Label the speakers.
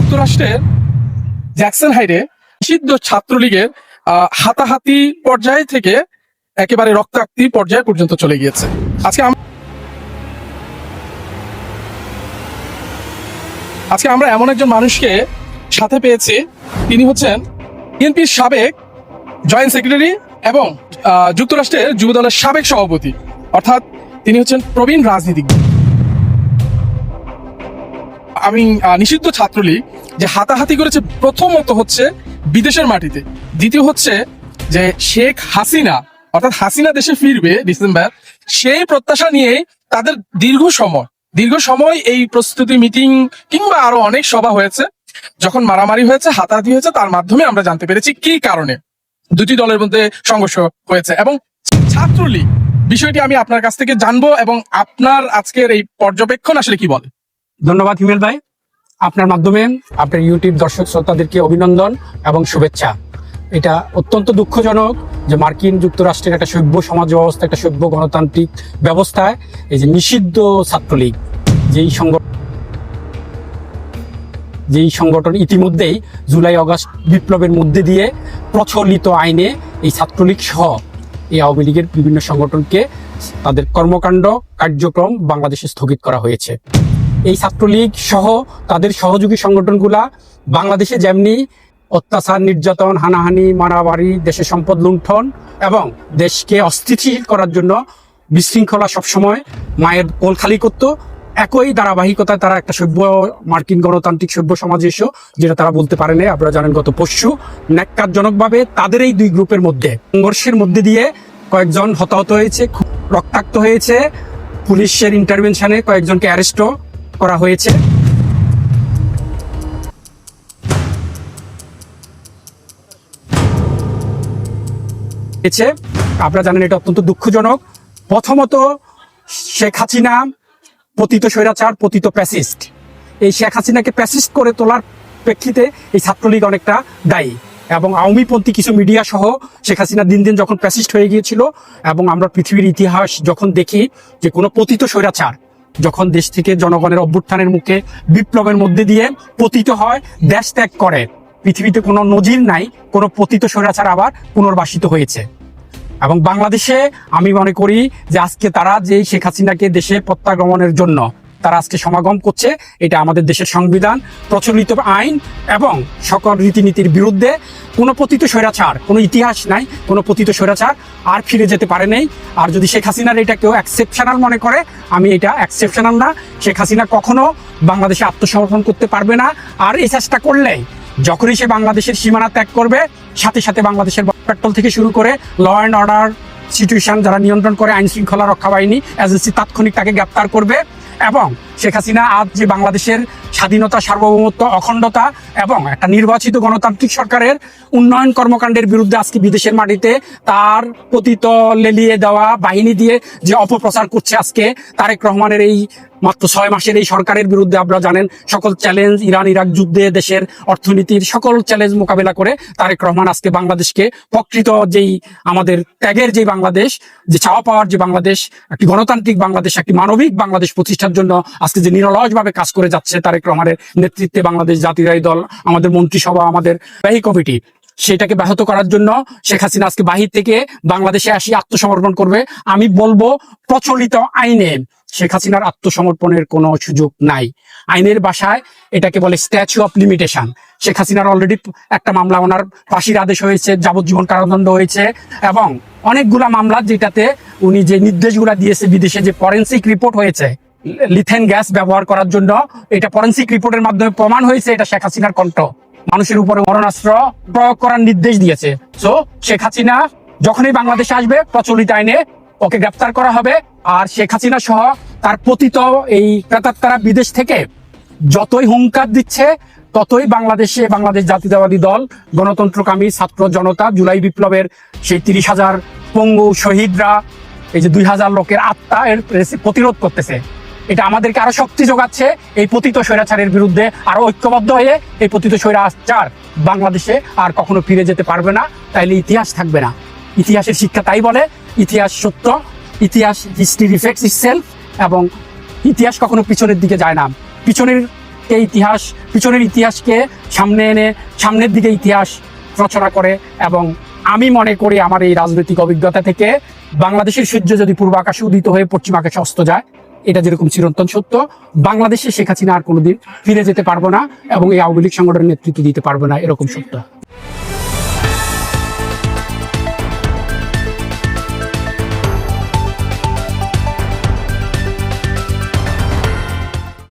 Speaker 1: যুক্তরাষ্ট্রের জ্যাকসন হাইডে নিষিদ্ধ ছাত্রলীগের হাতাহাতি পর্যায় থেকে একেবারে রক্তাক্তি পর্যায় পর্যন্ত চলে গিয়েছে। আজকে আমরা এমন একজন মানুষকে সাথে পেয়েছি, তিনি হচ্ছেন বিএনপির সাবেক জয়েন্ট সেক্রেটারি এবং যুক্তরাষ্ট্রের যুবদলের সাবেক সভাপতি, অর্থাৎ তিনি হচ্ছেন প্রবীণ রাজনীতিবিদ। আমি নিষিদ্ধ ছাত্রলীগ যে হাতাহাতি করেছে, প্রথমত হচ্ছে বিদেশের মাটিতে, দ্বিতীয় হচ্ছে যে শেখ হাসিনা অর্থাৎ হাসিনা দেশে ফিরবে ডিসেম্বর, সেই প্রত্যাশা নিয়ে তাদের দীর্ঘ সময় এই প্রস্তুতি মিটিং কিংবা আরো অনেক সভা হয়েছে। যখন মারামারি হয়েছে, হাতাহাতি হয়েছে, তার মাধ্যমে আমরা জানতে পেরেছি কি কারণে দুটি দলের মধ্যে সংঘর্ষ হয়েছে। এবং ছাত্রলীগ বিষয়টি আমি আপনার কাছ থেকে জানবো এবং আপনার আজকের এই পর্যবেক্ষণ আসলে কি বলে।
Speaker 2: ধন্যবাদ হিমেল ভাই, আপনার মাধ্যমে আপনার ইউটিউব দর্শক শ্রোতাদেরকে অভিনন্দন এবং শুভেচ্ছা। এটা অত্যন্ত দুঃখজনক যে মার্কিন যুক্তরাষ্ট্রের একটা সভ্য সমাজ ব্যবস্থা, একটা সভ্য গণতান্ত্রিক ব্যবস্থায় এই যে নিষিদ্ধ ছাত্রলীগ যেই সংগঠন ইতিমধ্যেই জুলাই আগস্ট বিপ্লবের মধ্যে দিয়ে প্রচলিত আইনে এই ছাত্রলীগ সহ এই আওয়ামী লীগের বিভিন্ন সংগঠনকে তাদের কর্মকাণ্ড কার্যক্রম বাংলাদেশে স্থগিত করা হয়েছে। এই ছাত্রলীগ সহ তাদের সহযোগী সংগঠনগুলা বাংলাদেশে যেমনি অত্যাচার, নির্যাতন, হানাহানি, মারামারি, দেশের সম্পদ লুণ্ঠন এবং দেশকে অস্থিতিশীল করার জন্য বিশৃঙ্খলা সবসময় মায়ের কোল খালি করত, একই ধারাবাহিকতায় তারা একটা সভ্য মার্কিন গণতান্ত্রিক সভ্য সমাজে এসো, যেটা তারা বলতে পারে না। আপনারা জানেন গত পরশু ন্যাক্কারজনকভাবে তাদের এই দুই গ্রুপের মধ্যে সংঘর্ষের মধ্যে দিয়ে কয়েকজন হতাহত হয়েছে, রক্তাক্ত হয়েছে, পুলিশের ইন্টারভেনশনে কয়েকজনকে অ্যারেস্টও করা হয়েছে। আপনারা জানেন এটা অত্যন্ত দুঃখজনক। প্রথমত শেখ হাসিনা পতিত স্বৈরাচার, পতিত প্যাসিস্ট। এই শেখ হাসিনাকে প্যাসিস্ট করে তোলার প্রেক্ষিতে এই ছাত্রলীগ অনেকটা দায়ী এবং আওয়ামীপন্থী কিছু মিডিয়া সহ শেখ হাসিনা দিন দিন যখন প্যাসিস্ট হয়ে গিয়েছিল এবং আমরা পৃথিবীর ইতিহাস যখন দেখি যে কোনো পতিত স্বৈরাচার যখন দেশ থেকে জনগণের অভ্যুত্থানের মুখে বিপ্লবের মধ্যে দিয়ে পতিত হয়, দেশ ত্যাগ করে, পৃথিবীতে কোনো নজির নাই কোনো পতিত স্বৈরাচার আবার পুনর্বাসিত হয়েছে। এবং বাংলাদেশে আমি মনে করি যে আজকে তারা যে শেখ হাসিনাকে দেশে প্রত্যাগমনের জন্য তারা আজকে সমাগম করছে, এটা আমাদের দেশের সংবিধান, প্রচলিত আইন এবং সকল রীতিনীতির বিরুদ্ধে। কোনো পতিত স্বৈরাচার, কোনো ইতিহাস নাই, কোনো পতিত স্বৈরাচার আর ফিরে যেতে পারে নাই। আর যদি শেখ হাসিনার এটা কেউ এক্সেপশনাল মনে করে, আমি এটা এক্সেপশনাল না। শেখ হাসিনা কখনো বাংলাদেশে আত্মসমর্পণ করতে পারবে না। আর এই চেষ্টা করলেই যখনই সে বাংলাদেশের সীমানা ত্যাগ করবে, সাথে সাথে বাংলাদেশের পেট্রোল থেকে শুরু করে ল অ্যান্ড অর্ডার সিচুয়েশন যারা নিয়ন্ত্রণ করে, আইন শৃঙ্খলা রক্ষা বাহিনী এজেন্সি তাৎক্ষণিক তাকে গ্রেপ্তার করবে। এবং শেখ হাসিনা আজ যে বাংলাদেশের স্বাধীনতা, সার্বভৌমত্ব, অখণ্ডতা এবং একটা নির্বাচিত গণতান্ত্রিক সরকারের উন্নয়ন কর্মকাণ্ডের বিরুদ্ধে আজকে বিদেশের মাটিতে তার পতিত লেলিয়ে দেওয়া বাহিনী দিয়ে যে অপপ্রচার করছে, আজকে তারেক রহমানের এই মাত্র 6 মাসের এই সরকারের বিরুদ্ধে আপনারা জানেন সকল চ্যালেঞ্জ, ইরান ইরাক যুদ্ধে দেশের অর্থনীতির সকল চ্যালেঞ্জ মোকাবেলা করে তারেক রহমান আজকে বাংলাদেশকে প্রকৃত যেই আমাদের ত্যাগের যে বাংলাদেশ, যে চাওয়া পাওয়ার যে বাংলাদেশ, একটি গণতান্ত্রিক বাংলাদেশ, একটি মানবিক বাংলাদেশ প্রতিষ্ঠার জন্য আজকে যে নিরলসভাবে কাজ করে যাচ্ছে তারেক রহমানের নেতৃত্বে বাংলাদেশ জাতীয়তাবাদী দল, আমাদের মন্ত্রিসভা, আমাদের ব্যয় কমিটি, সেটাকে ব্যাহত করার জন্য শেখ হাসিনা আজকে বাহির থেকে বাংলাদেশে আসি আত্মসমর্পণ করবে। আমি বলবো প্রচলিত আইনে শেখ হাসিনার আত্মসমর্পণের কোনো সুযোগ নাই। আইনের ভাষায় এটাকে বলে স্ট্যাচু অফ লিমিটেশন। শেখ হাসিনার অলরেডি একটা মামলা, ওনার ফাঁসির আদেশ হয়েছে, যাবজ্জীবন কারাদণ্ড হয়েছে এবং অনেকগুলা মামলা যেটাতে উনি যে নির্দেশগুলা দিয়েছে, বিদেশে যে ফরেনসিক রিপোর্ট হয়েছে লিথেন গ্যাস ব্যবহার করার জন্য, এটা ফরেনসিক রিপোর্টের মাধ্যমে প্রমাণ হয়েছে এটা শেখ হাসিনার কণ্ঠ। মানুষের উপরে মরণাস্ত্র প্রয়োগ করার নির্দেশ দিয়েছে। সো শেখ হাসিনা যখনই বাংলাদেশে আসবে প্রচলিত আইনে ওকে গ্রেপ্তার করা হবে। আর শেখ হাসিনা সহ তার পতিত এই প্রেতাত্মারা বিদেশ থেকে যতই হুঙ্কার দিচ্ছে, ততই বাংলাদেশে বাংলাদেশ জাতীয়তাবাদী দল, গণতন্ত্রকামী ছাত্র জনতা, জুলাই বিপ্লবের সেই 30,000 পঙ্গু শহীদরা, এই যে 2,000 লোকের আত্মা এর প্রতিরোধ করতেছে। এটা আমাদেরকে আরো শক্তি যোগাচ্ছে এই পতিত স্বৈরাচারের বিরুদ্ধে আরো ঐক্যবদ্ধ হয়ে এই পতিত স্বৈরাচার বাংলাদেশে আর কখনো ফিরে যেতে পারবে না। তাইলে ইতিহাস থাকবে না। ইতিহাসের শিক্ষা তাই বলে, ইতিহাস সত্য, ইতিহাস হিস্ট্রি রিফ্লেক্টস ইটসেলফ এবং ইতিহাস কখনো পিছনের দিকে যায় না। পিছনের এই ইতিহাস, পিছনের ইতিহাসকে সামনে এনে সামনের দিকে ইতিহাস রচনা করে। এবং আমি মনে করি আমার এই রাজনৈতিক অভিজ্ঞতা থেকে, বাংলাদেশের সূর্য যদি পূর্ব আকাশে উদিত হয়ে পশ্চিম আকাশে অস্ত যায়, এটা যেরকম চিরন্তন সত্য, বাংলাদেশে শেখ হাসিনা আর কোনোদিন ফিরে যেতে পারবো না এবং এই আওয়ামী লীগ সংগঠনের নেতৃত্ব দিতে পারবো না, এরকম সত্য।